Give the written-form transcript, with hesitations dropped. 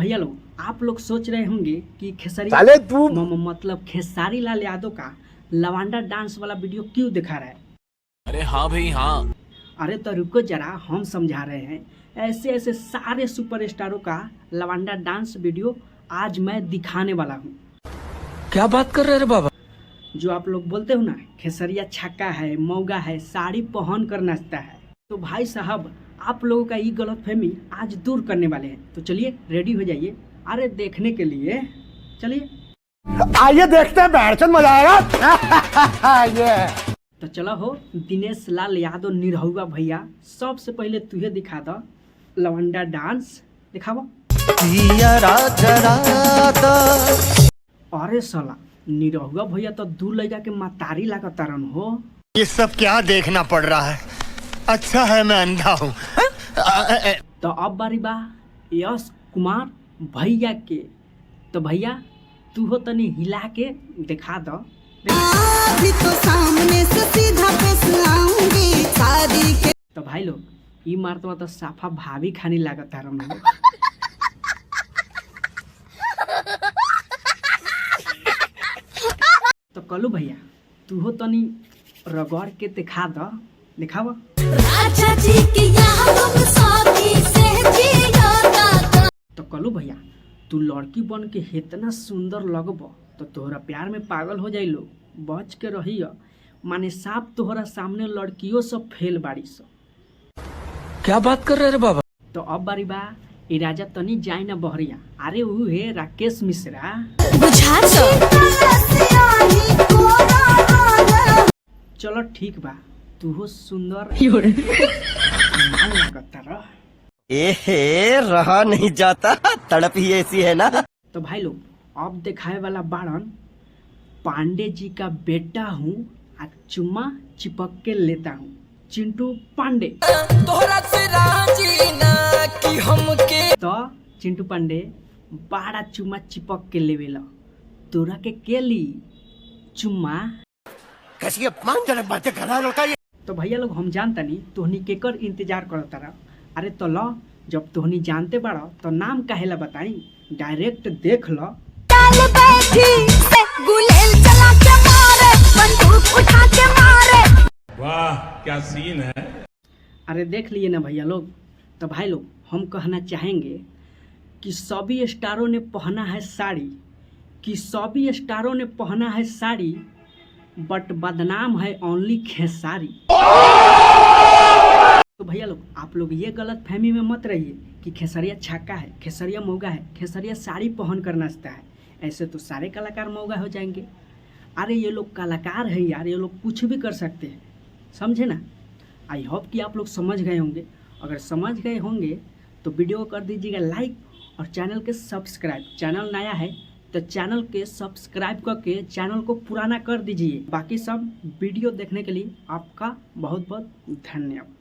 भैया लोग, आप लोग सोच रहे होंगे कि मतलब खेसारी लाल यादव का लवांडा डांस वाला वीडियो क्यों दिखा रहा है। अरे हाँ भाई हाँ। अरे तो रुको जरा, हम समझा रहे हैं। ऐसे ऐसे सारे सुपरस्टारों का लवांडा डांस वीडियो आज मैं दिखाने वाला हूँ। क्या बात कर रहे हैं बाबा। जो आप लोग बोलते हो ना, खेसरिया छक्का है, मौगा है, साड़ी पहन कर नाचता है, तो भाई साहब आप लोगों का ये गलतफहमी आज दूर करने वाले हैं। तो चलिए रेडी हो जाइए, अरे देखने के लिए चलिए आइए देखते हैं, बैठ मजा आएगा। ये तो चलो हो दिनेश लाल यादव निरहुआ भैया, सबसे पहले तुझे दिखा दो लवंडा डांस दिखावा। अरे साला निरहुआ भैया तो दूर ले जाके मातारी लागतारन हो। ये सब क्या देखना पड़ रहा है, अच्छा है मैं अंधा हूँ। तो अब बारी बा यश कुमार भैया के। तो भैया तू हो तनी हिला के दिखा दो। अभी तो सामने से सीधा आऊंगी शादी के। तो भाई लोग ये मारतवा तो साफा भाभी खानी लागत है। तो कलू भैया तू हो तनी रगड़ के दिखा दो, दिखावा। राजा जी की यादों में साथी से जिया। तो कलू भैया तू लड़की बन के इतना सुंदर लगब तो तोहरा प्यार में पागल हो जाई लोग, बच के रही। माने साफ तोहरा सामने लड़कियों सब फेल बाड़ी सब। क्या बात कर रहे हैं बाबा। तो अब बारी बा ई राजा तनी जाई ना बहरिया। अरे वो है राकेश मिश्रा। चलो ठीक बा, तू हो सुंदर रहा नहीं जाता, तड़प ही ऐसी है ना। तो भाई लोग अब दिखाए वाला बाड़न पांडे जी का बेटा हूँ, आज चुम्मा चिपक के लेता हूँ, चिंटू पांडे। तोहरा से राजी ना कि हमके। तो चिंटू पांडे बड़ा चुम्मा चिपक के लेवेला, तोरा के ली चुम्मा। कैसी अपमानजनक बातें कर रहा है लड़का ये। तो भैया लोग हम जानता नहीं तोहनी केकर इंतजार करता रहा। अरे तो लो, जब तोहनी जानते बाड़ा तो नाम काहेला बताई, डायरेक्ट देख लो। वाह क्या सीन है। अरे देख लिए ना भैया लोग। तो भाई लोग हम कहना चाहेंगे कि सभी स्टारों ने पहना है साड़ी, कि सभी स्टारों ने पहना है साड़ी, बट बदनाम है ओनली खेसारी। तो भैया लोग आप लोग ये गलत फहमी में मत रहिए कि खेसरिया छक्का है, खेसरिया मौगा है, खेसरिया साड़ी पहन कर नाचता है। ऐसे तो सारे कलाकार मौगा हो जाएंगे। अरे ये लोग कलाकार है यार, ये लोग कुछ भी कर सकते हैं, समझे ना। आई होप कि आप लोग समझ गए होंगे। अगर समझ गए होंगे तो वीडियो को कर दीजिएगा लाइक और चैनल के सब्सक्राइब। चैनल नया है तो चैनल के सब्सक्राइब करके चैनल को पुराना कर दीजिए। बाकी सब वीडियो देखने के लिए आपका बहुत बहुत धन्यवाद।